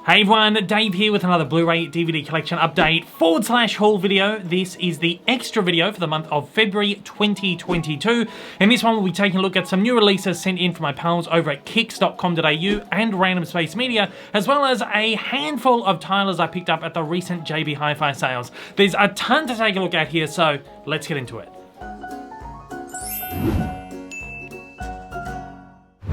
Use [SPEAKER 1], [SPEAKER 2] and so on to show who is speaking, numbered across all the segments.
[SPEAKER 1] Hey everyone, Dave here with another Blu-ray DVD collection update / haul video. This is the extra video for the month of February 2022. In this one, we'll be taking a look at some new releases sent in from my pals over at kicks.com.au and Random Space Media, as well as a handful of titles I picked up at the recent JB Hi-Fi sales. There's a ton to take a look at here, so let's get into it.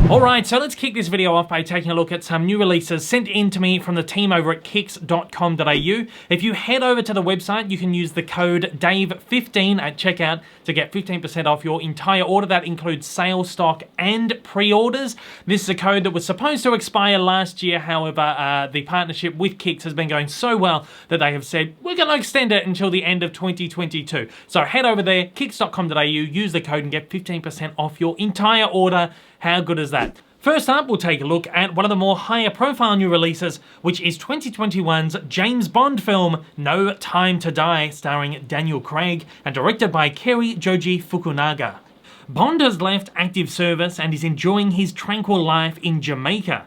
[SPEAKER 1] Alright, so let's kick this video off by taking a look at some new releases sent in to me from the team over at kicks.com.au. If you head over to the website, you can use the code DAVE15 at checkout to get 15% off your entire order. That includes sale stock and pre-orders. This is a code that was supposed to expire last year, however, the partnership with Kicks has been going so well that they have said, we're going to extend it until the end of 2022. So head over there, kicks.com.au, use the code and get 15% off your entire order. How good is that? First up, we'll take a look at one of the more higher profile new releases, which is 2021's James Bond film, No Time to Die, starring Daniel Craig and directed by Kerry Joji Fukunaga. Bond has left active service and is enjoying his tranquil life in Jamaica.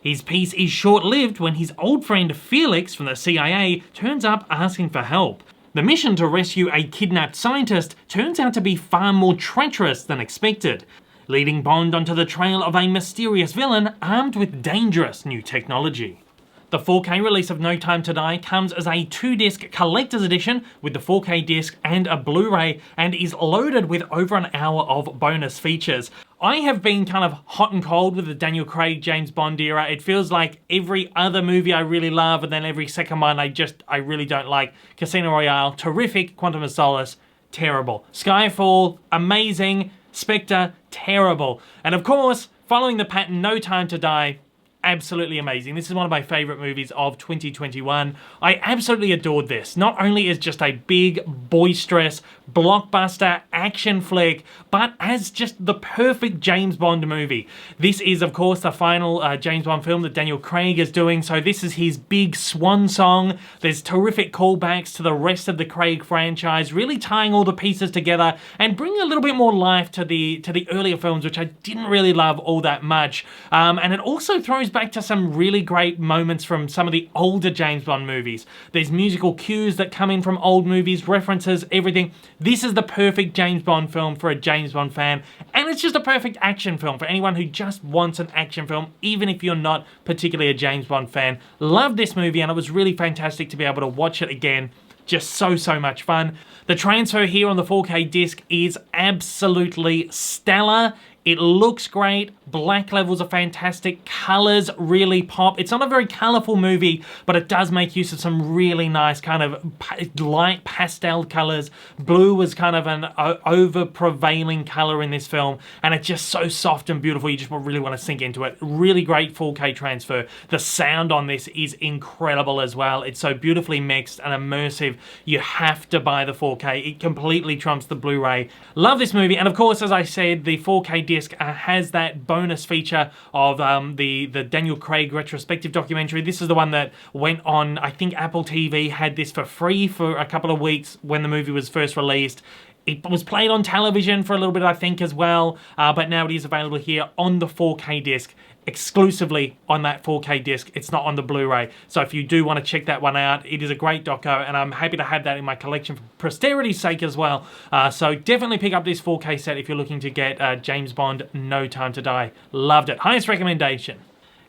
[SPEAKER 1] His peace is short-lived when his old friend Felix from the CIA turns up asking for help. The mission to rescue a kidnapped scientist turns out to be far more treacherous than expected, leading Bond onto the trail of a mysterious villain armed with dangerous new technology. The 4K release of No Time to Die comes as a 2-disc collector's edition with the 4K disc and a Blu-ray, and is loaded with over an hour of bonus features. I have been kind of hot and cold with the Daniel Craig James Bond era. It feels like every other movie I really love, and then every second one I really don't like. Casino Royale, terrific. Quantum of Solace, terrible. Skyfall, amazing. Spectre, terrible. And of course, following the pattern, No Time to Die, absolutely amazing. This is one of my favourite movies of 2021. I absolutely adored this. Not only as just a big, boisterous, blockbuster action flick, but as just the perfect James Bond movie. This is, of course, the final James Bond film that Daniel Craig is doing, so this is his big swan song. There's terrific callbacks to the rest of the Craig franchise, really tying all the pieces together and bringing a little bit more life to the earlier films, which I didn't really love all that much. And it also throws back to some really great moments from some of the older James Bond movies. There's musical cues that come in from old movies, references, everything. This is the perfect James Bond film for a James Bond fan, and it's just a perfect action film for anyone who just wants an action film, even if you're not particularly a James Bond fan. Love this movie, and it was really fantastic to be able to watch it again. Just so much fun. The transfer here on the 4K disc is absolutely stellar. It looks great, black levels are fantastic, colours really pop. It's not a very colourful movie, but it does make use of some really nice kind of light pastel colours. Blue was kind of an over-prevailing colour in this film, and it's just so soft and beautiful, you just really want to sink into it. Really great 4K transfer. The sound on this is incredible as well. It's so beautifully mixed and immersive. You have to buy the 4K. It completely trumps the Blu-ray. Love this movie, and of course, as I said, the 4K disc has that bonus feature of the Daniel Craig retrospective documentary. This is the one that went on, I think Apple TV had this for free for a couple of weeks when the movie was first released. It was played on television for a little bit, I think, as well, but now it is available here on the 4K disc, exclusively on that 4K disc. It's not on the Blu-ray. So if you do want to check that one out, it is a great doco, and I'm happy to have that in my collection for posterity's sake as well. So definitely pick up this 4K set if you're looking to get James Bond No Time to Die. Loved it. Highest recommendation.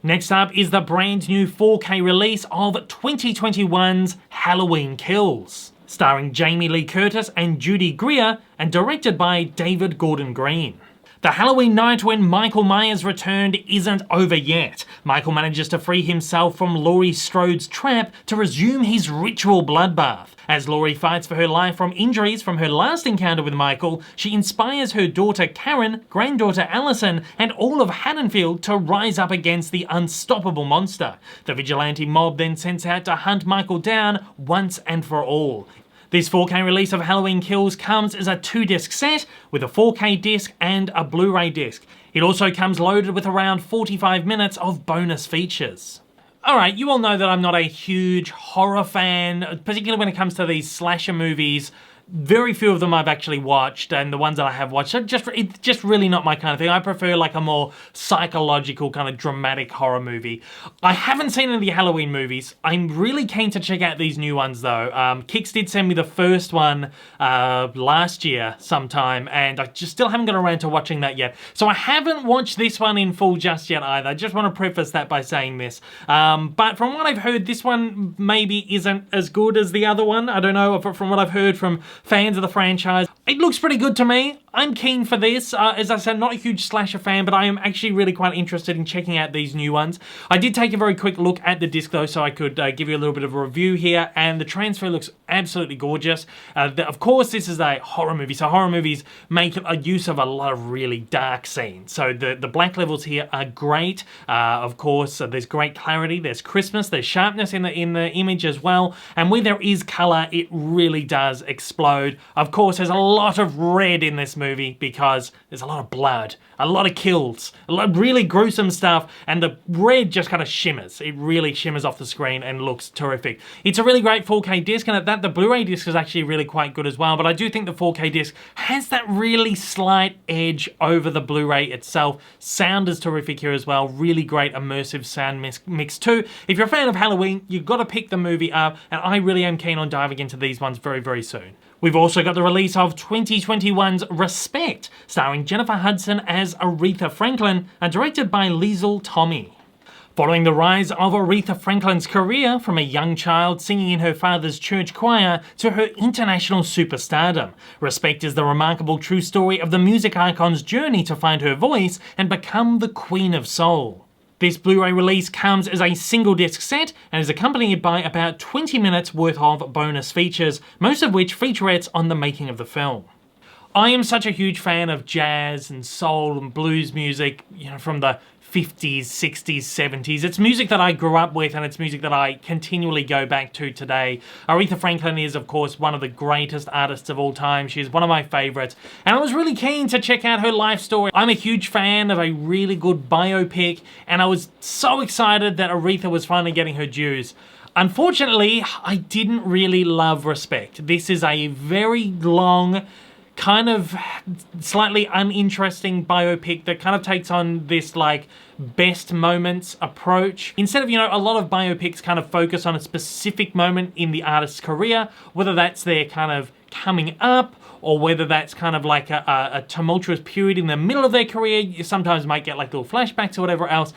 [SPEAKER 1] Next up is the brand new 4K release of 2021's Halloween Kills, starring Jamie Lee Curtis and Judy Greer, and directed by David Gordon Green. The Halloween night when Michael Myers returned isn't over yet. Michael manages to free himself from Laurie Strode's trap to resume his ritual bloodbath. As Laurie fights for her life from injuries from her last encounter with Michael, she inspires her daughter Karen, granddaughter Allison, and all of Haddonfield to rise up against the unstoppable monster. The vigilante mob then sets out to hunt Michael down once and for all. This 4K release of Halloween Kills comes as a 2-disc set with a 4K disc and a Blu-ray disc. It also comes loaded with around 45 minutes of bonus features. Alright, you all know that I'm not a huge horror fan, particularly when it comes to these slasher movies. Very few of them I've actually watched, and the ones that I have watched, it's just really not my kind of thing. I prefer like a more psychological kind of dramatic horror movie. I haven't seen any of the Halloween movies. I'm really keen to check out these new ones though. Kix did send me the first one last year sometime, and I just still haven't got around to watching that yet. So I haven't watched this one in full just yet either. I just want to preface that by saying this. But from what I've heard, this one maybe isn't as good as the other one. I don't know, from what I've heard from fans of the franchise. It looks pretty good to me. I'm keen for this. As I said, not a huge slasher fan, but I am actually really quite interested in checking out these new ones. I did take a very quick look at the disc though, so I could give you a little bit of a review here, and the transfer looks absolutely gorgeous. Of course, this is a horror movie, so horror movies make a use of a lot of really dark scenes. So the black levels here are great. Of course, there's great clarity, there's crispness, there's sharpness in the image as well, and where there is color, it really does explode. Of course, there's a lot of red in this movie because there's a lot of blood, a lot of kills, a lot of really gruesome stuff, and the red just kind of shimmers. It really shimmers off the screen and looks terrific. It's a really great 4K disc, and at that, the Blu-ray disc is actually really quite good as well, but I do think the 4K disc has that really slight edge over the Blu-ray itself. Sound is terrific here as well. Really great immersive sound mix too. If you're a fan of Halloween, you've got to pick the movie up, and I really am keen on diving into these ones very, very soon. We've also got the release of 2021's Respect, starring Jennifer Hudson as Aretha Franklin and directed by Liesl Tommy. Following the rise of Aretha Franklin's career from a young child singing in her father's church choir to her international superstardom, Respect is the remarkable true story of the music icon's journey to find her voice and become the Queen of Soul. This Blu-ray release comes as a single disc set and is accompanied by about 20 minutes worth of bonus features, most of which featurettes on the making of the film. I am such a huge fan of jazz and soul and blues music, you know, from the 50s, 60s, 70s. It's music that I grew up with, and it's music that I continually go back to today. Aretha Franklin is, of course, one of the greatest artists of all time. She's one of my favorites, and I was really keen to check out her life story. I'm a huge fan of a really good biopic, and I was so excited that Aretha was finally getting her dues. Unfortunately, I didn't really love Respect. This is a very long, kind of slightly uninteresting biopic that kind of takes on this like best moments approach. Instead of, you know, a lot of biopics kind of focus on a specific moment in the artist's career, whether that's their kind of coming up or whether that's kind of like a tumultuous period in the middle of their career. You sometimes might get like little flashbacks or whatever else.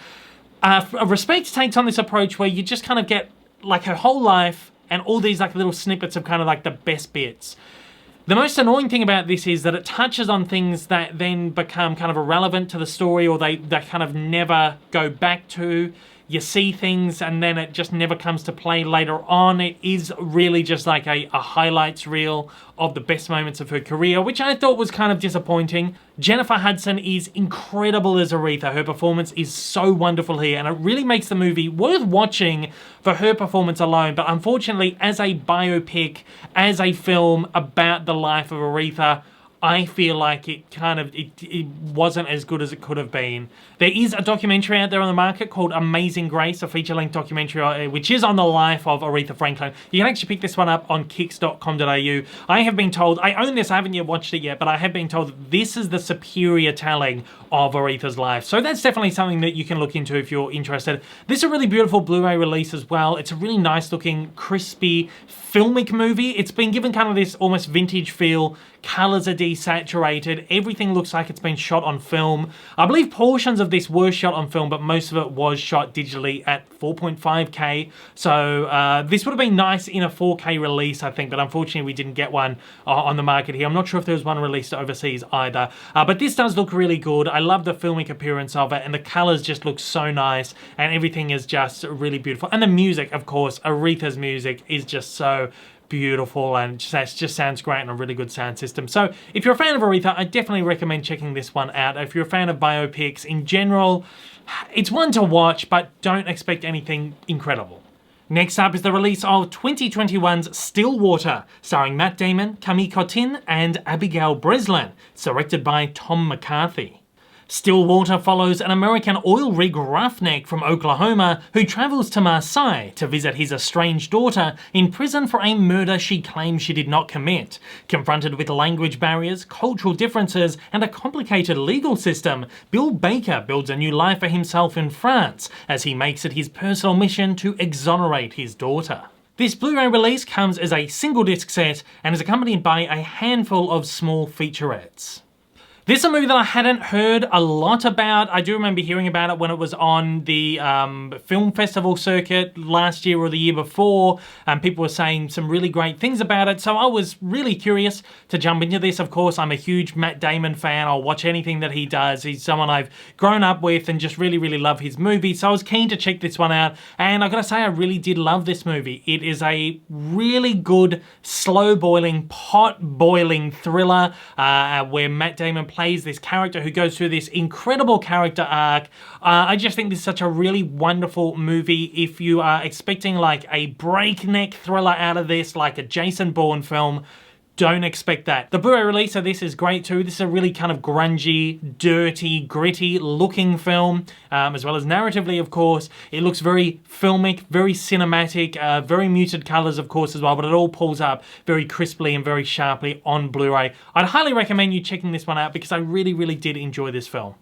[SPEAKER 1] Respect takes on this approach where you just kind of get like her whole life and all these like little snippets of kind of like the best bits. The most annoying thing about this is that it touches on things that then become kind of irrelevant to the story, or they kind of never go back to. You see things and then it just never comes to play later on. It is really just like a highlights reel of the best moments of her career, which I thought was kind of disappointing. Jennifer Hudson is incredible as Aretha. Her performance is so wonderful here, and it really makes the movie worth watching for her performance alone. But unfortunately, as a biopic, as a film about the life of Aretha, I feel like it wasn't as good as it could have been. There is a documentary out there on the market called Amazing Grace, a feature-length documentary which is on the life of Aretha Franklin. You can actually pick this one up on kix.com.au. I have been told, I own this, I haven't yet watched it yet, but I have been told that this is the superior telling of Aretha's life. So that's definitely something that you can look into if you're interested. This is a really beautiful Blu-ray release as well. It's a really nice looking, crispy, filmic movie. It's been given kind of this almost vintage feel. Colors are desaturated. Everything looks like it's been shot on film. I believe portions of this were shot on film, but most of it was shot digitally at 4.5K. So this would have been nice in a 4K release, I think, but unfortunately we didn't get one on the market here. I'm not sure if there was one released overseas either. But this does look really good. I love the filmic appearance of it, and the colors just look so nice, and everything is just really beautiful. And the music, of course, Aretha's music is just so beautiful and just sounds great and a really good sound system. So if you're a fan of Aretha, I definitely recommend checking this one out. If you're a fan of biopics in general, it's one to watch, but don't expect anything incredible. Next up is the release of 2021's Stillwater, starring Matt Damon, Camille Cotin, and Abigail Breslin. It's directed by Tom McCarthy. Stillwater follows an American oil rig roughneck from Oklahoma who travels to Marseille to visit his estranged daughter in prison for a murder she claims she did not commit. Confronted with language barriers, cultural differences, and a complicated legal system, Bill Baker builds a new life for himself in France as he makes it his personal mission to exonerate his daughter. This Blu-ray release comes as a single disc set and is accompanied by a handful of small featurettes. This is a movie that I hadn't heard a lot about. I do remember hearing about it when it was on the film festival circuit last year or the year before, and people were saying some really great things about it, so I was really curious to jump into this. Of course, I'm a huge Matt Damon fan. I'll watch anything that he does. He's someone I've grown up with and just really, really love his movies, so I was keen to check this one out, and I've got to say I really did love this movie. It is a really good, slow-boiling, pot-boiling thriller where Matt Damon plays this character who goes through this incredible character arc. I just think this is such a really wonderful movie. If you are expecting like a breakneck thriller out of this, like a Jason Bourne film, don't expect that. The Blu-ray release of this is great too. This is a really kind of grungy, dirty, gritty looking film, as well as narratively, of course. It looks very filmic, very cinematic, very muted colors, of course, as well, but it all pulls up very crisply and very sharply on Blu-ray. I'd highly recommend you checking this one out because I really, really did enjoy this film.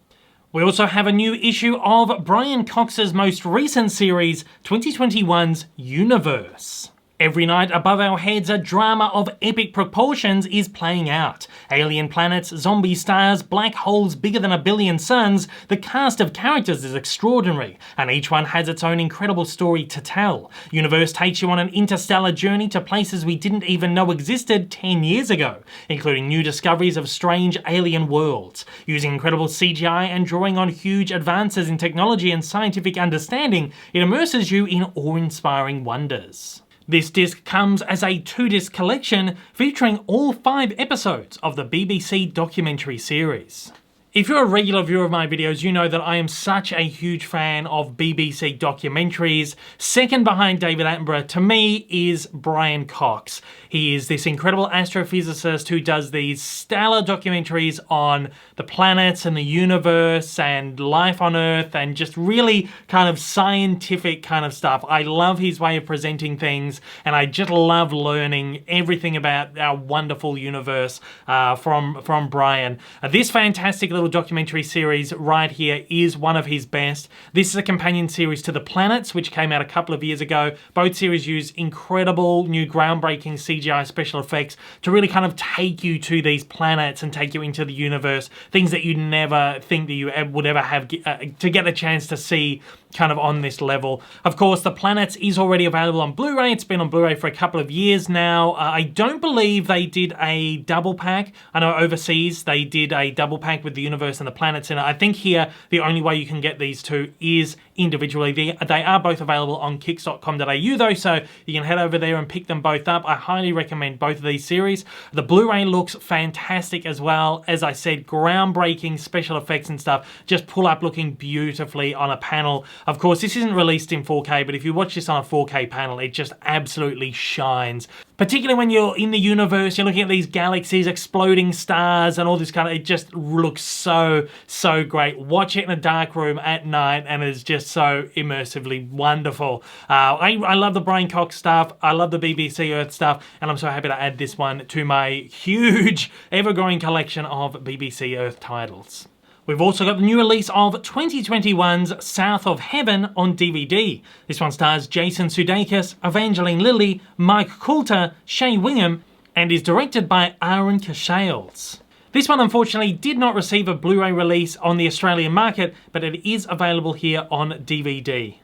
[SPEAKER 1] We also have a new issue of Brian Cox's most recent series, 2021's Universe. Every night above our heads, a drama of epic proportions is playing out. Alien planets, zombie stars, black holes bigger than a billion suns. The cast of characters is extraordinary, and each one has its own incredible story to tell. Universe takes you on an interstellar journey to places we didn't even know existed 10 years ago, including new discoveries of strange alien worlds. Using incredible CGI and drawing on huge advances in technology and scientific understanding, it immerses you in awe-inspiring wonders. This disc comes as a 2-disc collection featuring all 5 episodes of the BBC documentary series. If you're a regular viewer of my videos, you know that I am such a huge fan of BBC documentaries. Second behind David Attenborough, to me, is Brian Cox. He is this incredible astrophysicist who does these stellar documentaries on the planets and the universe and life on Earth and just really kind of scientific kind of stuff. I love his way of presenting things, and I just love learning everything about our wonderful universe from Brian. This fantastic little documentary series right here is one of his best. This is a companion series to The Planets, which came out a couple of years ago. Both series use incredible new groundbreaking CGI special effects to really kind of take you to these planets and take you into the universe, things that you'd never think that you would ever have to get a chance to see kind of on this level. Of course, The Planets is already available on Blu-ray. It's been on Blu-ray for a couple of years now. I don't believe they did a double pack. I know overseas they did a double pack with the universe and the planets in it. I think here the only way you can get these two is individually. They are both available on kicks.com.au though, so you can head over there and pick them both up. I highly recommend both of these series. The Blu-ray looks fantastic as well. As I said, groundbreaking special effects and stuff just pull up looking beautifully on a panel. Of course, this isn't released in 4K, but if you watch this on a 4K panel, it just absolutely shines. Particularly when you're in the universe, you're looking at these galaxies, exploding stars, and all this kind of, it just looks so, so great. Watch it in a dark room at night, and it's just so immersively wonderful. I love the Brian Cox stuff. I love the BBC Earth stuff, and I'm so happy to add this one to my huge, ever-growing collection of BBC Earth titles. We've also got the new release of 2021's South of Heaven on DVD. This one stars Jason Sudeikis, Evangeline Lilly, Mike Coulter, Shea Wingham, and is directed by Aaron Cashales. This one unfortunately did not receive a Blu-ray release on the Australian market, but it is available here on DVD.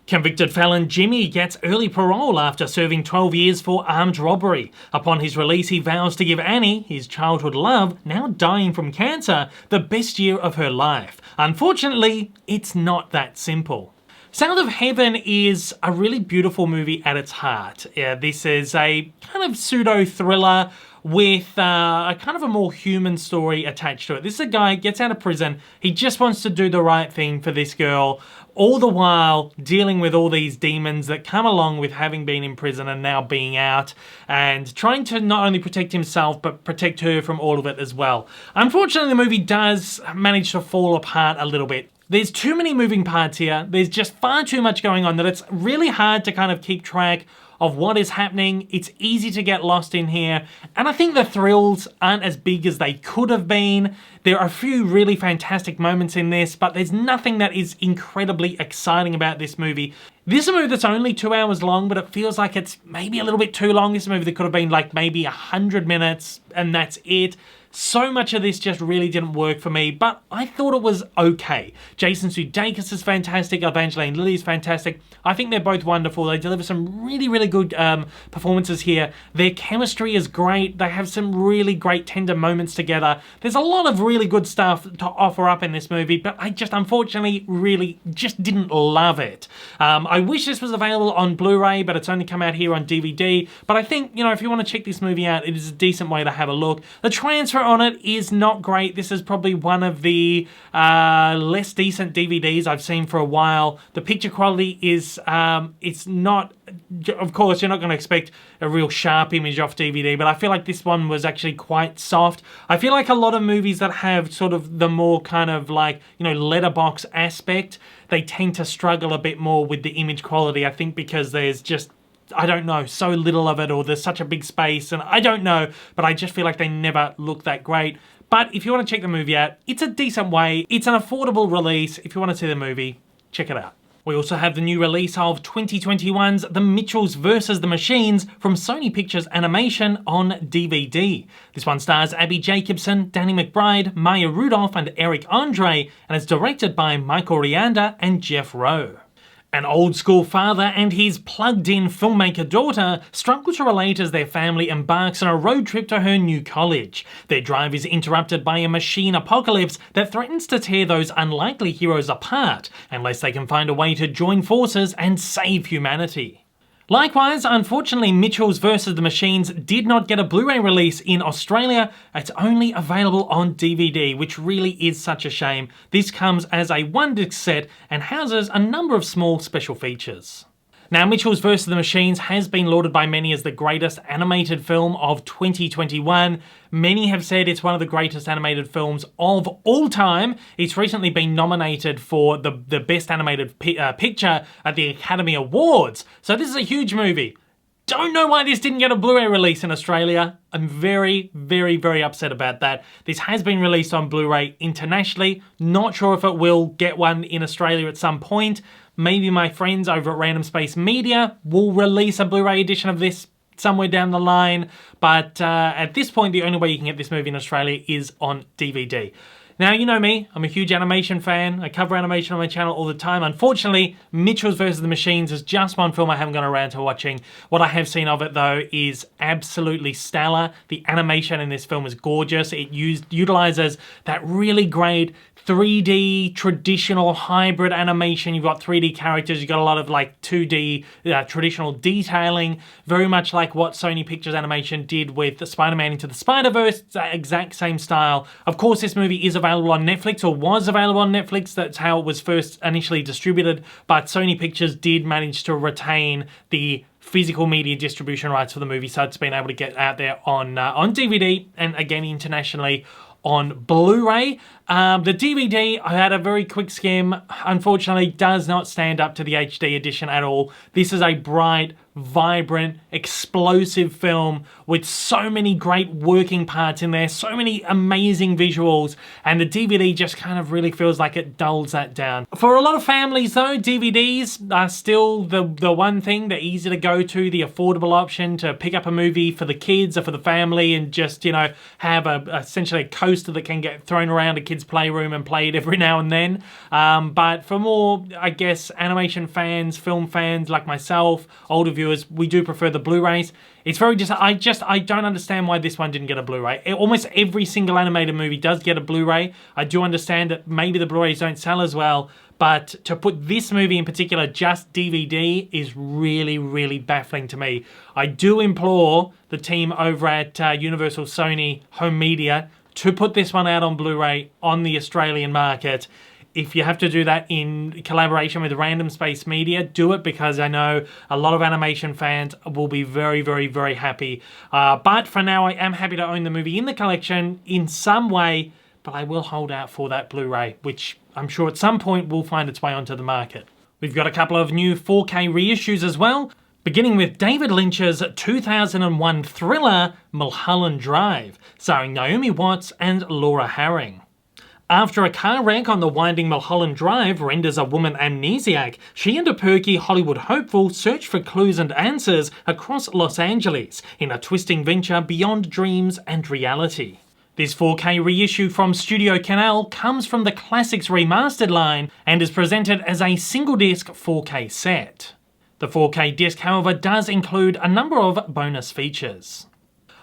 [SPEAKER 1] Convicted felon Jimmy gets early parole after serving 12 years for armed robbery. Upon his release, he vows to give Annie, his childhood love, now dying from cancer, the best year of her life. Unfortunately, it's not that simple. South of Heaven is a really beautiful movie at its heart. This is a kind of pseudo-thriller with a kind of a more human story attached to it. This is a guy who gets out of prison. He just wants to do the right thing for this girl, all the while dealing with all these demons that come along with having been in prison and now being out, and trying to not only protect himself but protect her from all of it as well. Unfortunately, the movie does manage to fall apart a little bit. There's too many moving parts here. There's just far too much going on that it's really hard to kind of keep track of what is happening. It's easy to get lost in here, and I think the thrills aren't as big as they could have been. There are a few really fantastic moments in this, but there's nothing that is incredibly exciting about this movie. This is a movie that's only 2 hours long, but it feels like it's maybe a little bit too long. This is a movie that could have been like maybe 100 minutes, and that's it. So much of this just really didn't work for me, but I thought it was okay. Jason Sudeikis is fantastic, Evangeline Lilly is fantastic. I think they're both wonderful. They deliver some really, really good performances here. Their chemistry is great. They have some really great tender moments together. There's a lot of really good stuff to offer up in this movie, but I just unfortunately really just didn't love it. I wish this was available on Blu-ray, but it's only come out here on DVD. But I think, you know, if you want to check this movie out, it is a decent way to have a look. The transfer on it is not great. This is probably one of the less decent DVDs I've seen for a while. The picture quality is, it's not, of course, you're not going to expect a real sharp image off DVD, but I feel like this one was actually quite soft. I feel like a lot of movies that have sort of the more kind of like, you know, letterbox aspect, they tend to struggle a bit more with the image quality, I think, because there's just, I don't know, so little of it, or there's such a big space, and I don't know, but I just feel like they never look that great. But if you want to check the movie out, it's a decent way. It's an affordable release. If you want to see the movie, check it out. We also have the new release of 2021's The Mitchells vs. the Machines from Sony Pictures Animation on DVD. This one stars Abby Jacobson, Danny McBride, Maya Rudolph and Eric Andre, and is directed by Michael Rianda and Jeff Rowe. An old-school father and his plugged-in filmmaker daughter struggle to relate as their family embarks on a road trip to her new college. Their drive is interrupted by a machine apocalypse that threatens to tear those unlikely heroes apart unless they can find a way to join forces and save humanity. Likewise, unfortunately, Mitchells vs. the Machines did not get a Blu-ray release in Australia. It's only available on DVD, which really is such a shame. This comes as a one-disc set and houses a number of small special features. Now, Mitchells vs. the Machines has been lauded by many as the greatest animated film of 2021. Many have said it's one of the greatest animated films of all time. It's recently been nominated for the Best Animated Picture at the Academy Awards. So this is a huge movie. Don't know why this didn't get a Blu-ray release in Australia. I'm very, very, very upset about that. This has been released on Blu-ray internationally. Not sure if it will get one in Australia at some point. Maybe my friends over at Random Space Media will release a Blu-ray edition of this somewhere down the line. But at this point, the only way you can get this movie in Australia is on DVD. Now, you know me, I'm a huge animation fan. I cover animation on my channel all the time. Unfortunately, Mitchells vs. the Machines is just one film I haven't gone around to watching. What I have seen of it, though, is absolutely stellar. The animation in this film is gorgeous. It utilizes that really great 3D traditional hybrid animation. You've got 3D characters, you've got a lot of like 2D traditional detailing, very much like what Sony Pictures Animation did with the Spider-Man Into the Spider-Verse. It's that exact same style. Of course, this movie is available on Netflix, or was available on Netflix. That's how it was first initially distributed, but Sony Pictures did manage to retain the physical media distribution rights for the movie, so it's been able to get out there on DVD and again internationally on Blu-ray. The DVD, I had a very quick skim, unfortunately does not stand up to the HD edition at all. This is a bright, vibrant, explosive film with so many great working parts in there, so many amazing visuals, and the DVD just kind of really feels like it dulls that down. For a lot of families though, DVDs are still the one thing, the easy to go to, the affordable option to pick up a movie for the kids or for the family and just, you know, have essentially a coaster that can get thrown around a kid's playroom and played every now and then. But for more, I guess, animation fans, film fans like myself, older viewers, we do prefer the Blu-rays. It's very I don't understand why this one didn't get a Blu-ray. Almost every single animated movie does get a Blu-ray. I do understand that maybe the Blu-rays don't sell as well, but to put this movie in particular just DVD is really, really baffling to me. I do implore the team over at Universal Sony Home Media to put this one out on Blu-ray on the Australian market. If you have to do that in collaboration with Random Space Media, do it, because I know a lot of animation fans will be very, very, very happy. But for now, I am happy to own the movie in the collection in some way, but I will hold out for that Blu-ray, which I'm sure at some point will find its way onto the market. We've got a couple of new 4K reissues as well, beginning with David Lynch's 2001 thriller Mulholland Drive, starring Naomi Watts and Laura Harring. After a car wreck on the winding Mulholland Drive renders a woman amnesiac, she and a perky Hollywood hopeful search for clues and answers across Los Angeles in a twisting venture beyond dreams and reality. This 4K reissue from Studio Canal comes from the Classics Remastered line and is presented as a single-disc 4K set. The 4K disc, however, does include a number of bonus features.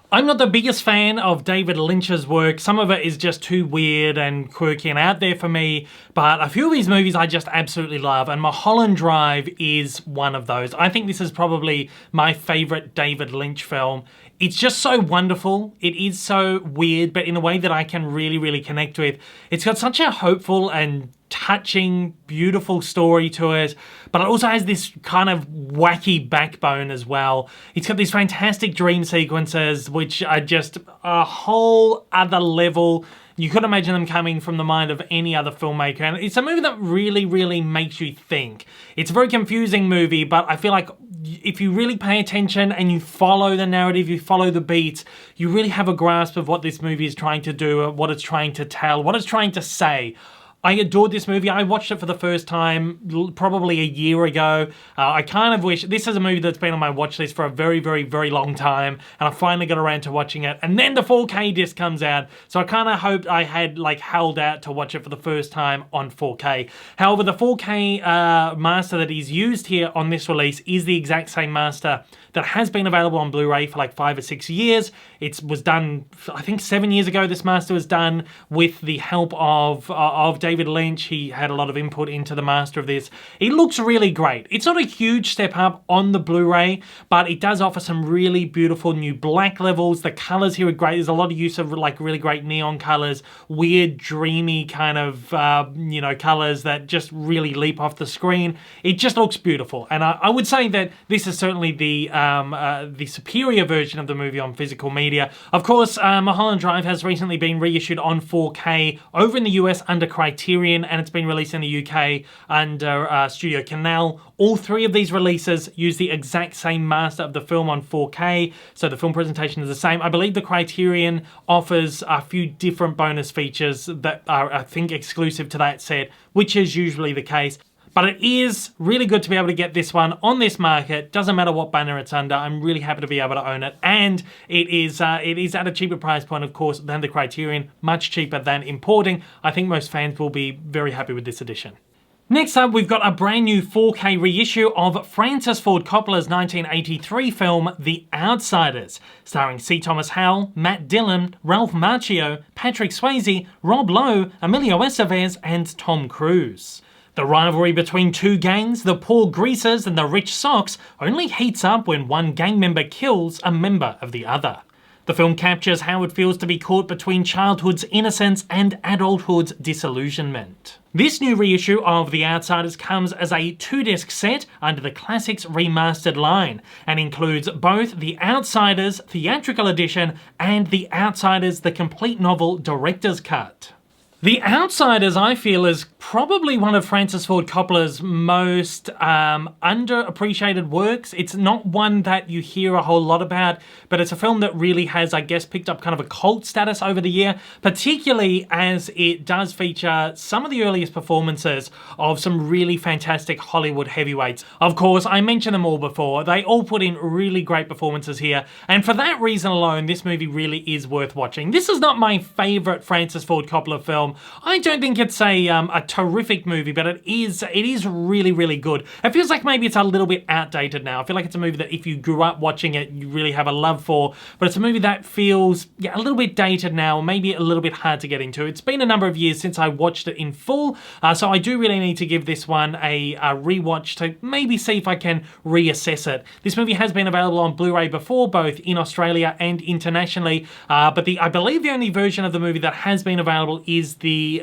[SPEAKER 1] I'm not the biggest fan of David Lynch's work. Some of it is just too weird and quirky and out there for me, but a few of these movies I just absolutely love, and Mulholland Drive is one of those. I think this is probably my favourite David Lynch film. It's just so wonderful. It is so weird, but in a way that I can really, really connect with. It's got such a hopeful and touching, beautiful story to it, but it also has this kind of wacky backbone as well. It's got these fantastic dream sequences, which are just a whole other level. You could imagine them coming from the mind of any other filmmaker, and it's a movie that really, really makes you think. It's a very confusing movie, but I feel like if you really pay attention and you follow the narrative, you follow the beats, you really have a grasp of what this movie is trying to do, what it's trying to tell, what it's trying to say. I adored this movie. I watched it for the first time probably a year ago. I kind of wish, this is a movie that's been on my watch list for a very, very, very long time, and I finally got around to watching it, and then the 4K disc comes out, so I kind of hoped I had held out to watch it for the first time on 4K. However, the 4K master that is used here on this release is the exact same master that has been available on Blu-ray for 5 or 6 years. It was done, I think 7 years ago, this master was done with the help of David Lynch. He had a lot of input into the master of this. It looks really great. It's not a huge step up on the Blu-ray, but it does offer some really beautiful new black levels. The colors here are great. There's a lot of use of really great neon colors, weird, dreamy kind of, colors that just really leap off the screen. It just looks beautiful. And I would say that this is certainly the superior version of the movie on physical media. Of course, Mulholland Drive has recently been reissued on 4K over in the US under Criterion, and it's been released in the UK under Studio Canal. All three of these releases use the exact same master of the film on 4K, so the film presentation is the same. I believe the Criterion offers a few different bonus features that are, I think, exclusive to that set, which is usually the case. But it is really good to be able to get this one on this market. Doesn't matter what banner it's under. I'm really happy to be able to own it. And it is at a cheaper price point, of course, than the Criterion. Much cheaper than importing. I think most fans will be very happy with this edition. Next up, we've got a brand new 4K reissue of Francis Ford Coppola's 1983 film, The Outsiders, starring C. Thomas Howell, Matt Dillon, Ralph Macchio, Patrick Swayze, Rob Lowe, Emilio Estevez, and Tom Cruise. The rivalry between two gangs, the Poor Greasers and the Rich Sox, only heats up when one gang member kills a member of the other. The film captures how it feels to be caught between childhood's innocence and adulthood's disillusionment. This new reissue of The Outsiders comes as a 2-disc set under the Classics Remastered line, and includes both The Outsiders Theatrical Edition and The Outsiders The Complete Novel Director's Cut. The Outsiders, I feel, is probably one of Francis Ford Coppola's most underappreciated works. It's not one that you hear a whole lot about, but it's a film that really has, I guess, picked up kind of a cult status over the year, particularly as it does feature some of the earliest performances of some really fantastic Hollywood heavyweights. Of course, I mentioned them all before. They all put in really great performances here, and for that reason alone, this movie really is worth watching. This is not my favorite Francis Ford Coppola film. I don't think it's a terrific movie, but it is really, really good. It feels like maybe it's a little bit outdated now. I feel like it's a movie that if you grew up watching it, you really have a love for, but it's a movie that feels a little bit dated now, maybe a little bit hard to get into. It's been a number of years since I watched it in full, so I do really need to give this one a rewatch to maybe see if I can reassess it. This movie has been available on Blu-ray before, both in Australia and internationally, but I believe the only version of the movie that has been available is the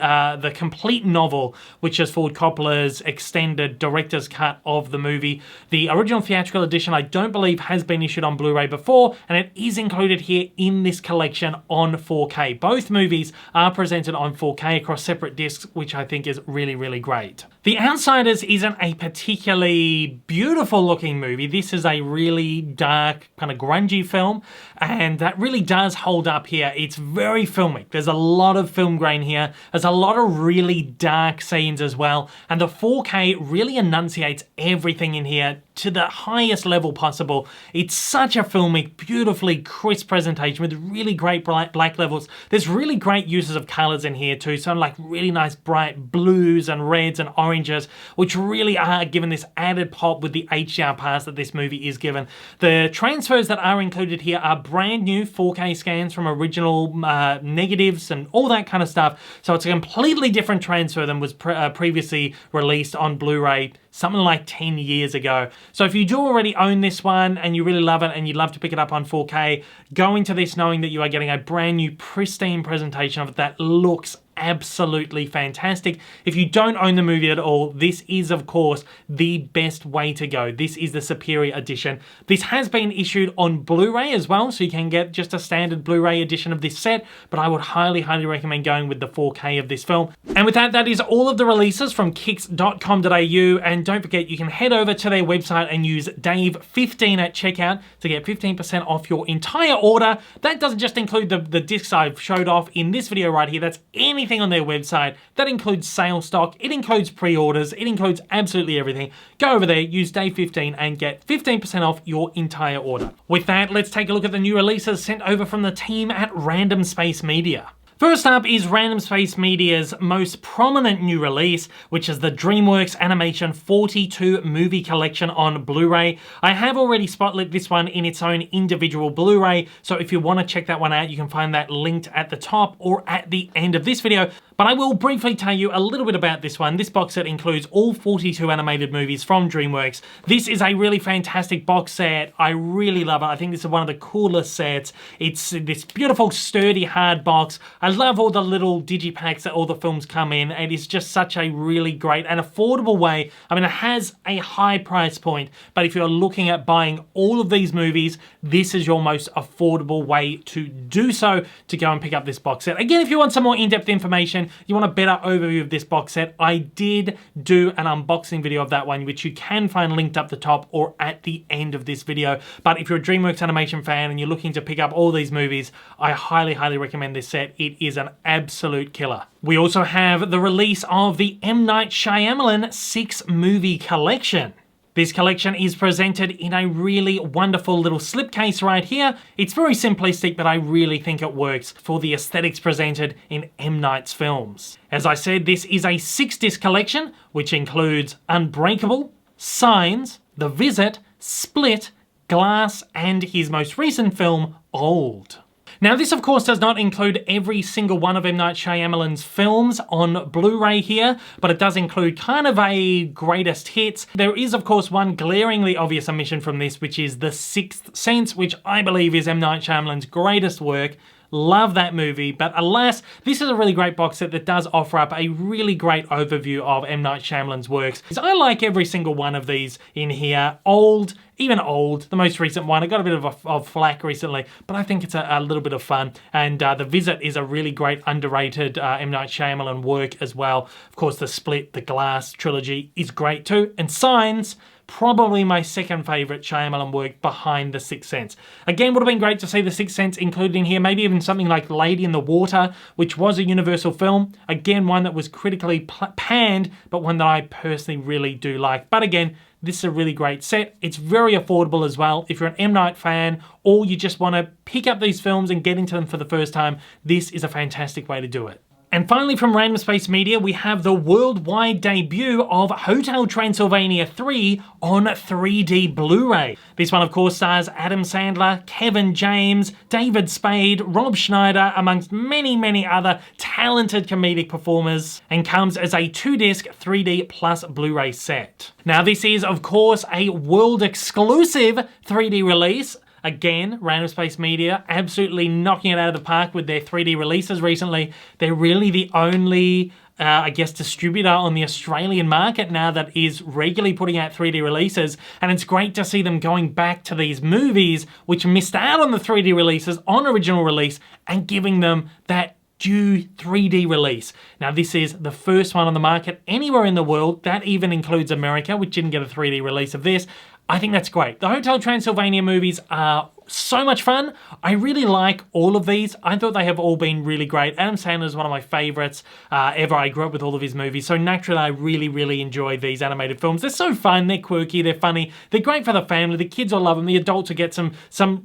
[SPEAKER 1] complete novel, which is Ford Coppola's extended director's cut of the movie. The original theatrical edition I don't believe has been issued on Blu-ray before, and it is included here in this collection on 4K. Both movies are presented on 4K across separate discs, which I think is really, really great. The Outsiders isn't a particularly beautiful looking movie. This is a really dark, kind of grungy film, and that really does hold up here. It's very filmic. There's a lot of film grain here. There's a lot of really dark scenes as well, and the 4K really enunciates everything in here to the highest level possible. It's such a filmic, beautifully crisp presentation with really great black levels. There's really great uses of colors in here too, some like really nice bright blues and reds and oranges, which really are given this added pop with the HDR pass that this movie is given. The transfers that are included here are brand new 4K scans from original negatives and all that kind of stuff, so it's a completely different transfer than was previously released on Blu-ray something like 10 years ago. So if you do already own this one and you really love it and you'd love to pick it up on 4K, go into this knowing that you are getting a brand new pristine presentation of it that looks absolutely fantastic. If you don't own the movie at all, this is of course the best way to go. This is the superior edition. This has been issued on Blu-ray as well, so you can get just a standard Blu-ray edition of this set, but I would highly recommend going with the 4K of this film. And with that, that is all of the releases from kicks.com.au, and don't forget you can head over to their website and use Dave15 at checkout to get 15% off your entire order. That doesn't just include the discs I've showed off in this video right here, that's anything on their website. That includes sale stock, it includes pre-orders, it includes absolutely everything. Go over there, use Dave15 and get 15% off your entire order. With that, let's take a look at the new releases sent over from the team at Random Space Media. First up is Random Space Media's most prominent new release, which is the DreamWorks Animation 42 movie collection on Blu-ray. I have already spotlit this one in its own individual Blu-ray, so if you want to check that one out, you can find that linked at the top or at the end of this video. But I will briefly tell you a little bit about this one. This box set includes all 42 animated movies from DreamWorks. This is a really fantastic box set. I really love it. I think this is one of the coolest sets. It's this beautiful, sturdy, hard box. I love all the little digipacks that all the films come in. It is just such a really great and affordable way. I mean, it has a high price point, but if you're looking at buying all of these movies, this is your most affordable way to do so, to go and pick up this box set. Again, if you want some more in-depth information, you want a better overview of this box set, I did do an unboxing video of that one, which you can find linked up the top or at the end of this video. But if you're a DreamWorks animation fan and you're looking to pick up all these movies, I highly recommend this set. It is an absolute killer. We also have the release of the M. Night Shyamalan 6-movie collection. This collection is presented in a really wonderful little slipcase right here. It's very simplistic, but I really think it works for the aesthetics presented in M. Night's films. As I said, this is a 6-disc collection, which includes Unbreakable, Signs, The Visit, Split, Glass, and his most recent film, Old. Now, this of course does not include every single one of M. Night Shyamalan's films on Blu-ray here, but it does include kind of a greatest hits. There is of course one glaringly obvious omission from this, which is The Sixth Sense, which I believe is M. Night Shyamalan's greatest work. Love that movie, but alas, this is a really great box set that does offer up a really great overview of M. Night Shyamalan's works. I like every single one of these in here. Old, even Old, the most recent one, it got a bit of flack recently, but I think it's a little bit of fun. And The Visit is a really great, underrated M. Night Shyamalan work as well. Of course, the Split, the Glass trilogy is great too. And Signs, probably my second favourite Shyamalan work behind The Sixth Sense. Again, would have been great to see The Sixth Sense included in here, maybe even something like Lady in the Water, which was a Universal film. Again, one that was critically panned, but one that I personally really do like. But again, this is a really great set. It's very affordable as well. If you're an M. Night fan, or you just want to pick up these films and get into them for the first time, this is a fantastic way to do it. And finally from Random Space Media, we have the worldwide debut of Hotel Transylvania 3 on 3D Blu-ray. This one, of course, stars Adam Sandler, Kevin James, David Spade, Rob Schneider, amongst many, many other talented comedic performers, and comes as a 2-disc 3D plus Blu-ray set. Now, this is, of course, a world-exclusive 3D release. Again, Random Space Media absolutely knocking it out of the park with their 3D releases recently. They're really the only, I guess, distributor on the Australian market now that is regularly putting out 3D releases. And it's great to see them going back to these movies which missed out on the 3D releases on original release and giving them that due 3D release. Now, this is the first one on the market anywhere in the world. That even includes America, which didn't get a 3D release of this. I think that's great. The Hotel Transylvania movies are so much fun. I really like all of these. I thought they have all been really great. Adam Sandler is one of my favorites ever. I grew up with all of his movies, so naturally I really, really enjoy these animated films. They're so fun, they're quirky, they're funny, they're great for the family. The kids will love them. The adults will get some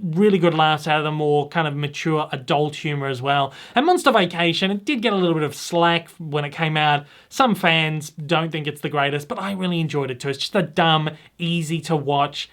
[SPEAKER 1] really good laughs out of them, more kind of mature adult humor as well. And Monster Vacation, it did get a little bit of slack when it came out. Some fans don't think it's the greatest, but I really enjoyed it too. It's just a dumb, easy to watch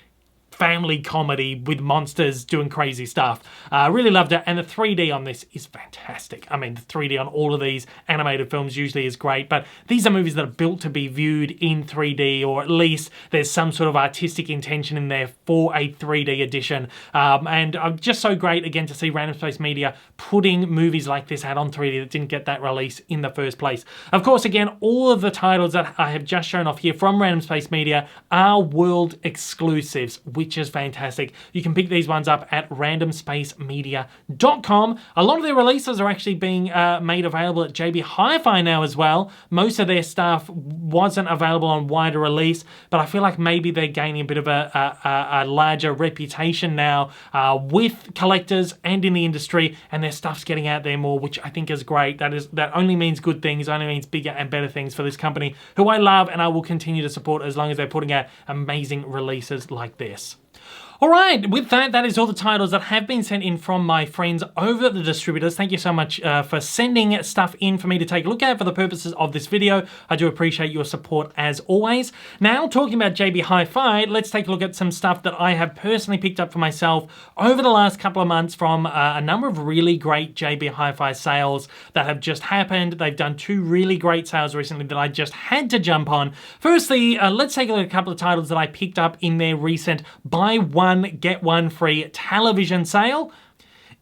[SPEAKER 1] family comedy with monsters doing crazy stuff. Really loved it, and the 3D on this is fantastic. I mean, the 3D on all of these animated films usually is great, but these are movies that are built to be viewed in 3D, or at least there's some sort of artistic intention in there for a 3D edition. And just so great, again, to see Random Space Media putting movies like this out on 3D that didn't get that release in the first place. Of course, again, all of the titles that I have just shown off here from Random Space Media are world exclusives, which is fantastic. You can pick these ones up at randomspacemedia.com. A lot of their releases are actually being made available at JB Hi-Fi now as well. Most of their stuff wasn't available on wider release, but I feel like maybe they're gaining a bit of a larger reputation now with collectors and in the industry, and their stuff's getting out there more, which I think is great. That only means good things, only means bigger and better things for this company, who I love and I will continue to support as long as they're putting out amazing releases like this. Alright, with that, that is all the titles that have been sent in from my friends over at the distributors. Thank you so much for sending stuff in for me to take a look at for the purposes of this video. I do appreciate your support as always. Now, talking about JB Hi-Fi, let's take a look at some stuff that I have personally picked up for myself over the last couple of months from a number of really great JB Hi-Fi sales that have just happened. They've done 2 really great sales recently that I just had to jump on. Firstly, let's take a look at a couple of titles that I picked up in their recent buy one, get one free television sale.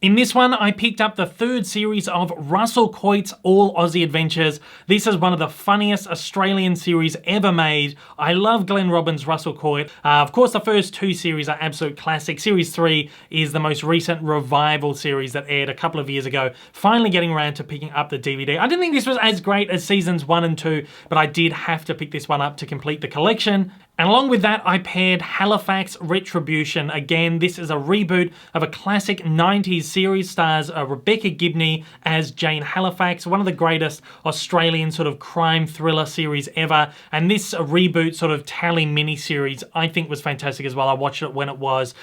[SPEAKER 1] In this one, I picked up the 3rd series of Russell Coit's All Aussie Adventures. This is one of the funniest Australian series ever made. I love Glenn Robbins' Russell Coit. Of course, the first 2 series are absolute classics. Series 3 is the most recent revival series that aired a couple of years ago. Finally getting around to picking up the DVD. I didn't think this was as great as seasons 1 and 2, but I did have to pick this one up to complete the collection. And along with that, I paired Halifax Retribution. Again, this is a reboot of a classic 90s series, stars Rebecca Gibney as Jane Halifax, one of the greatest Australian sort of crime thriller series ever. And this reboot sort of tally mini-series I think was fantastic as well. I watched it when it was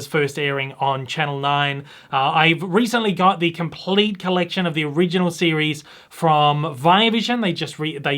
[SPEAKER 1] first airing on Channel 9. I've recently got the complete collection of the original series from Viavision. They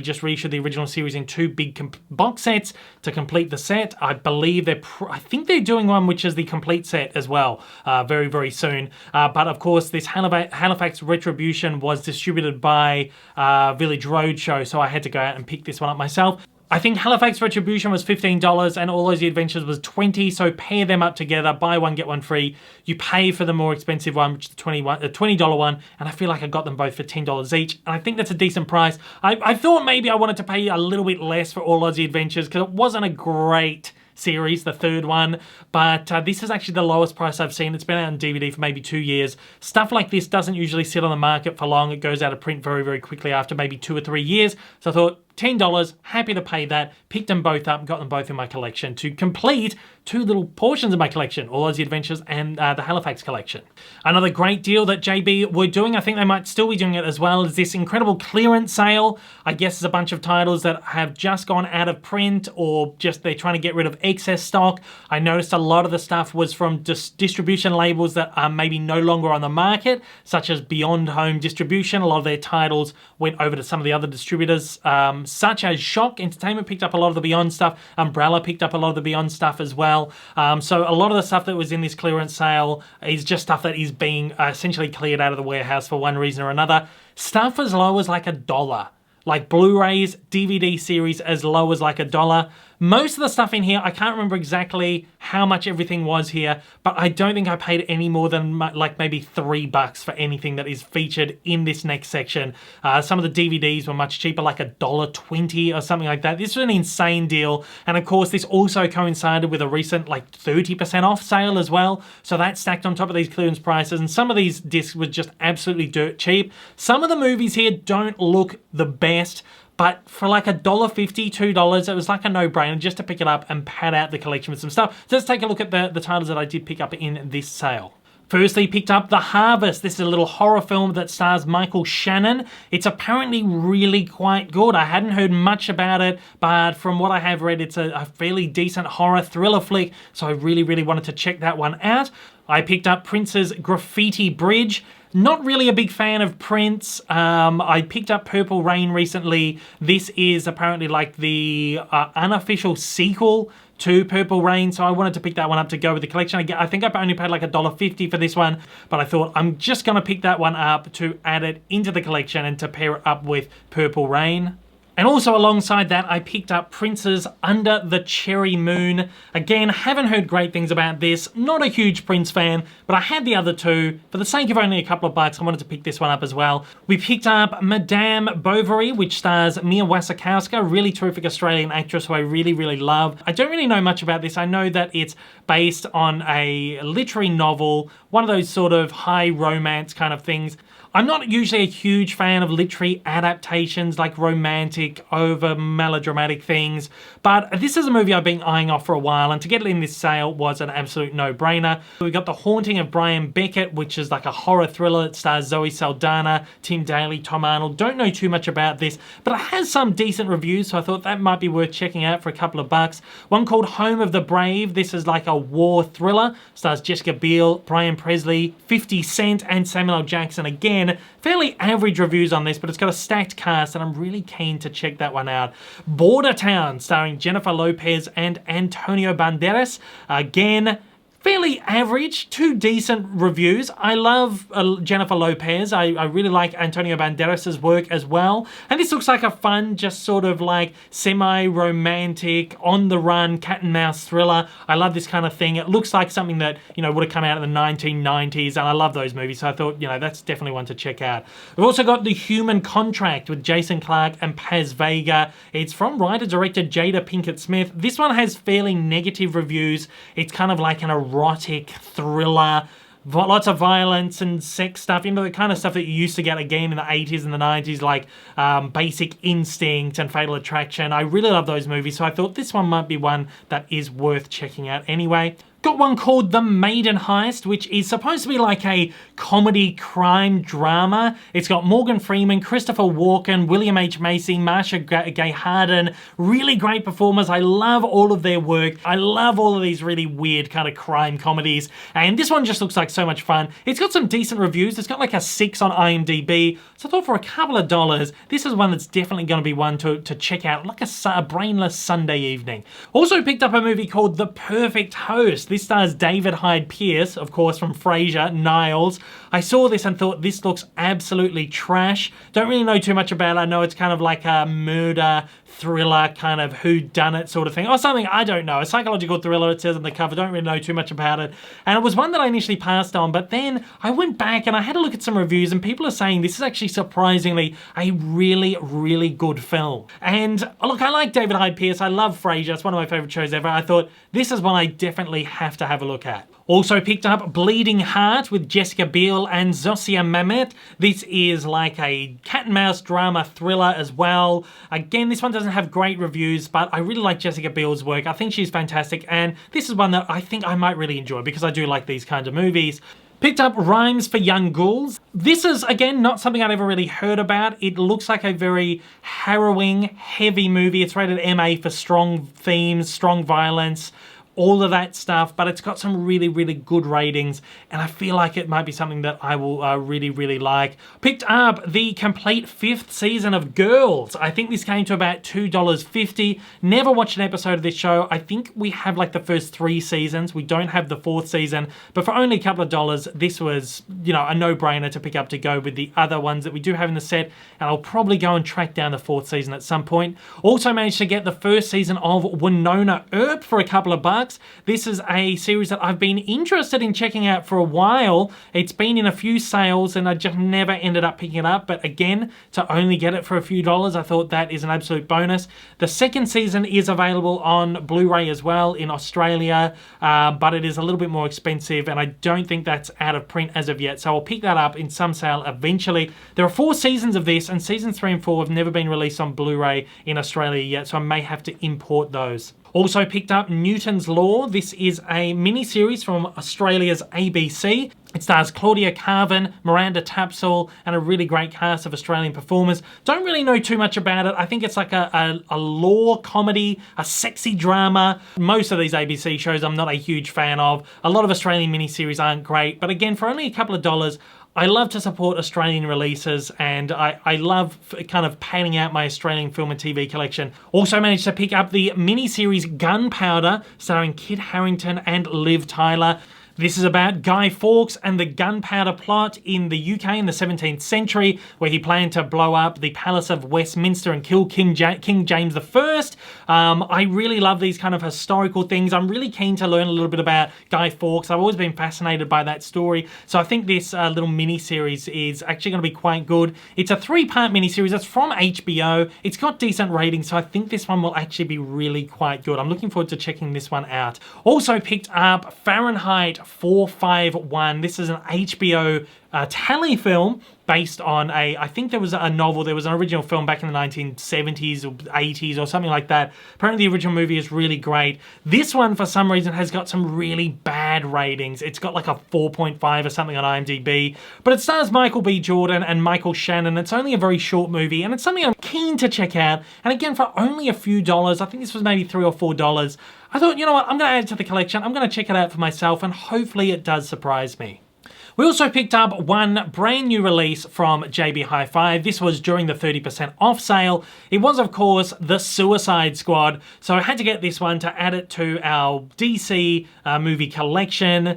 [SPEAKER 1] just reissued the original series in 2 big box sets to complete the set. I believe I think they're doing one which is the complete set as well very, very soon. But of course, this Halifax Retribution was distributed by Village Roadshow, so I had to go out and pick this one up myself. I think Halifax Retribution was $15 and All Aussie Adventures was $20, so pair them up together, buy one, get one free. You pay for the more expensive one, which is the $20 one, and I feel like I got them both for $10 each, and I think that's a decent price. I thought maybe I wanted to pay a little bit less for All Aussie Adventures because it wasn't a great series, the 3rd one, but this is actually the lowest price I've seen. It's been out on DVD for maybe 2 years. Stuff like this doesn't usually sit on the market for long. It goes out of print very, very quickly after maybe 2 or 3 years. So I thought $10, happy to pay that. Picked them both up, got them both in my collection to complete two little portions of my collection, All Aussie Adventures and the Halifax collection. Another great deal that JB were doing, I think they might still be doing it as well, is this incredible clearance sale. I guess it's a bunch of titles that have just gone out of print or just they're trying to get rid of excess stock. I noticed a lot of the stuff was from distribution labels that are maybe no longer on the market, such as Beyond Home Distribution. A lot of their titles went over to some of the other distributors, such as Shock Entertainment picked up a lot of the Beyond stuff. Umbrella picked up a lot of the Beyond stuff as well. So a lot of the stuff that was in this clearance sale is just stuff that is being essentially cleared out of the warehouse for one reason or another. Stuff as low as like $1. Like Blu-rays, DVD series as low as like $1. Most of the stuff in here, I can't remember exactly how much everything was here, but I don't think I paid any more than like maybe $3 for anything that is featured in this next section. Some of the DVDs were much cheaper, like $1.20 or something like that. This was an insane deal. And of course, this also coincided with a recent like 30% off sale as well. So that's stacked on top of these clearance prices. And some of these discs were just absolutely dirt cheap. Some of the movies here don't look the best, but for like $1.50, $2, it was like a no-brainer just to pick it up and pad out the collection with some stuff. So let's take a look at the titles that I did pick up in this sale. Firstly, picked up The Harvest. This is a little horror film that stars Michael Shannon. It's apparently really quite good. I hadn't heard much about it, but from what I have read, it's a fairly decent horror thriller flick, so I really, really wanted to check that one out. I picked up Prince's Graffiti Bridge. Not really a big fan of Prince. I picked up Purple Rain recently. This is apparently like the unofficial sequel to Purple Rain, so I wanted to pick that one up to go with the collection. I think I only paid like $1.50 for this one, but I thought I'm just gonna pick that one up to add it into the collection and to pair it up with Purple Rain. And also alongside that, I picked up Prince's Under the Cherry Moon. Again, haven't heard great things about this. Not a huge Prince fan, but I had the other two. For the sake of only a couple of bucks, I wanted to pick this one up as well. We picked up Madame Bovary, which stars Mia Wasikowska, really terrific Australian actress who I really, really love. I don't really know much about this. I know that it's based on a literary novel, one of those sort of high romance kind of things. I'm not usually a huge fan of literary adaptations, like romantic, over melodramatic things, but this is a movie I've been eyeing off for a while, and to get it in this sale was an absolute no-brainer. We got The Haunting of Brian Beckett, which is like a horror thriller that stars Zoe Saldana, Tim Daly, Tom Arnold. Don't know too much about this, but it has some decent reviews, so I thought that might be worth checking out for a couple of bucks. One called Home of the Brave. This is like a war thriller. Stars Jessica Biel, Brian Presley, 50 Cent, and Samuel L. Jackson again. Fairly average reviews on this, but it's got a stacked cast, and I'm really keen to check that one out. Border Town, starring Jennifer Lopez and Antonio Banderas. Again, fairly average, two decent reviews. I love Jennifer Lopez. I really like Antonio Banderas' work as well. And this looks like a fun, just sort of like semi-romantic, on-the-run, cat-and-mouse thriller. I love this kind of thing. It looks like something that, you know, would have come out in the 1990s, and I love those movies, so I thought, you know, that's definitely one to check out. We've also got The Human Contract with Jason Clarke and Paz Vega. It's from writer-director Jada Pinkett Smith. This one has fairly negative reviews. It's kind of like an erotic thriller, lots of violence and sex stuff, you know, the kind of stuff that you used to get again in the 80s and the 90s, like Basic Instinct and Fatal Attraction. I really love those movies, so I thought this one might be one that is worth checking out anyway. Got one called The Maiden Heist, which is supposed to be like a comedy crime drama. It's got Morgan Freeman, Christopher Walken, William H. Macy, Marcia Gay Harden. Really great performers. I love all of their work. I love all of these really weird kind of crime comedies. And this one just looks like so much fun. It's got some decent reviews. It's got like a 6 on IMDb. So I thought for a couple of dollars, this is one that's definitely going to be one to check out, like a brainless Sunday evening. Also picked up a movie called The Perfect Host. This stars David Hyde Pierce, of course, from Frasier, Niles. I saw this and thought this looks absolutely trash. Don't really know too much about it. I know it's kind of like a murder thriller, kind of whodunit sort of thing, or something, I don't know. A psychological thriller, it says on the cover. Don't really know too much about it. And it was one that I initially passed on, but then I went back and I had a look at some reviews, and people are saying this is actually surprisingly a really, really good film. And look, I like David Hyde Pierce. I love Frasier. It's one of my favorite shows ever. I thought this is one I definitely have to have a look at. Also picked up Bleeding Heart with Jessica Biel and Zosia Mamet. This is like a cat and mouse drama thriller as well. Again, this one doesn't have great reviews, but I really like Jessica Biel's work. I think she's fantastic, and this is one that I think I might really enjoy because I do like these kinds of movies. Picked up Rhymes for Young Ghouls. This is, again, not something I'd ever really heard about. It looks like a very harrowing, heavy movie. It's rated MA for strong themes, strong violence, all of that stuff, but it's got some really, really good ratings, and I feel like it might be something that I will really, really like. Picked up the complete 5th season of Girls. I think this came to about $2.50. Never watched an episode of this show. I think we have like the first 3 seasons. We don't have the 4th season, but for only a couple of dollars, this was, you know, a no-brainer to pick up to go with the other ones that we do have in the set, and I'll probably go and track down the 4th season at some point. Also managed to get the 1st season of Winona Earp for a couple of bucks. This is a series that I've been interested in checking out for a while. It's been in a few sales and I just never ended up picking it up. But again, to only get it for a few dollars, I thought that is an absolute bonus. The 2nd season is available on Blu-ray as well in Australia, but it is a little bit more expensive and I don't think that's out of print as of yet. So I'll pick that up in some sale eventually. There are 4 seasons of this and seasons 3 and 4 have never been released on Blu-ray in Australia yet, so I may have to import those. Also picked up Newton's Law. This is a mini-series from Australia's ABC. It stars Claudia Carvin, Miranda Tapsell, and a really great cast of Australian performers. Don't really know too much about it. I think it's like a law comedy, a sexy drama. Most of these ABC shows I'm not a huge fan of. A lot of Australian miniseries aren't great, but again, for only a couple of dollars, I love to support Australian releases, and I love kind of panning out my Australian film and TV collection. Also managed to pick up the miniseries Gunpowder, starring Kit Harington and Liv Tyler. This is about Guy Fawkes and the gunpowder plot in the UK in the 17th century, where he planned to blow up the Palace of Westminster and kill King James I. I really love these kind of historical things. I'm really keen to learn a little bit about Guy Fawkes. I've always been fascinated by that story. So I think this little mini-series is actually going to be quite good. It's a 3-part mini-series. It's from HBO. It's got decent ratings, so I think this one will actually be really quite good. I'm looking forward to checking this one out. Also picked up Fahrenheit 451. This is an HBO tally film based on I think there was a novel, there was an original film back in the 1970s or 80s or something like that. Apparently the original movie is really great. This one, for some reason, has got some really bad ratings. It's got like a 4.5 or something on IMDb, but it stars Michael B. Jordan and Michael Shannon. It's only a very short movie, and it's something I'm keen to check out. And again, for only a few dollars, I think this was maybe $3 or $4, I thought, you know what, I'm going to add it to the collection. I'm going to check it out for myself, and hopefully it does surprise me. We also picked up one brand new release from JB Hi-Fi. This was during the 30% off sale. It was, of course, The Suicide Squad. So I had to get this one to add it to our DC movie collection.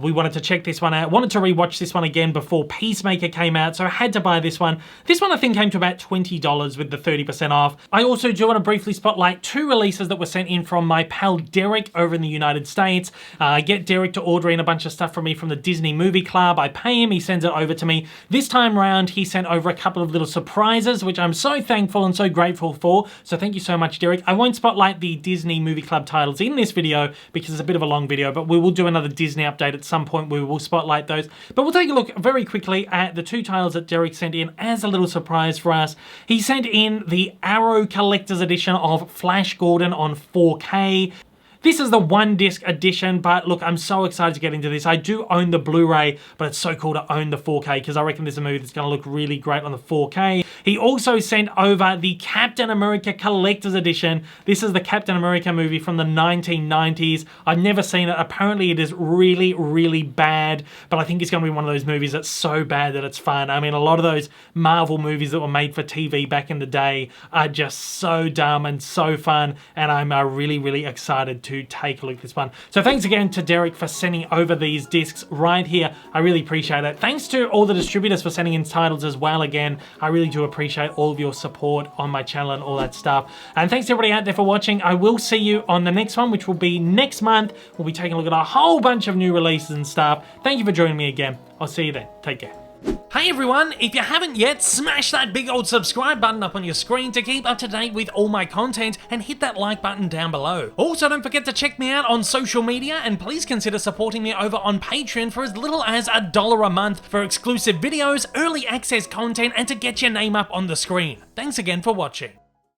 [SPEAKER 1] We wanted to check this one out. Wanted to rewatch this one again before Peacemaker came out. So I had to buy this one. This one I think came to about $20 with the 30% off. I also do want to briefly spotlight 2 releases that were sent in from my pal Derek over in the United States. I get Derek to order in a bunch of stuff from me from the Disney Movie Club. I pay him, he sends it over to me. This time round, he sent over a couple of little surprises, which I'm so thankful and so grateful for. So thank you so much, Derek. I won't spotlight the Disney Movie Club titles in this video because it's a bit of a long video, but we will do another Disney update at some point where we will spotlight those. But we'll take a look very quickly at the 2 titles that Derek sent in as a little surprise for us. He sent in the Arrow Collector's Edition of Flash Gordon on 4K. This is the 1-disc edition, but look, I'm so excited to get into this. I do own the Blu-ray, but it's so cool to own the 4K because I reckon this is a movie that's going to look really great on the 4K. He also sent over the Captain America Collector's Edition. This is the Captain America movie from the 1990s. I've never seen it. Apparently it is really, really bad, but I think it's going to be one of those movies that's so bad that it's fun. I mean, a lot of those Marvel movies that were made for TV back in the day are just so dumb and so fun, and I'm really, really excited to take a look at this one. So thanks again to Derek for sending over these discs right here. I really appreciate it. Thanks to all the distributors for sending in titles as well. Again, I really do appreciate all of your support on my channel and all that stuff. And thanks to everybody out there for watching. I will see you on the next one, which will be next month. We'll be taking a look at a whole bunch of new releases and stuff. Thank you for joining me again. I'll see you then. Take care. Hey everyone, if you haven't yet, smash that big old subscribe button up on your screen to keep up to date with all my content, and hit that like button down below. Also, don't forget to check me out on social media, and please consider supporting me over on Patreon for as little as $1 a month for exclusive videos, early access content, and to get your name up on the screen. Thanks again for watching.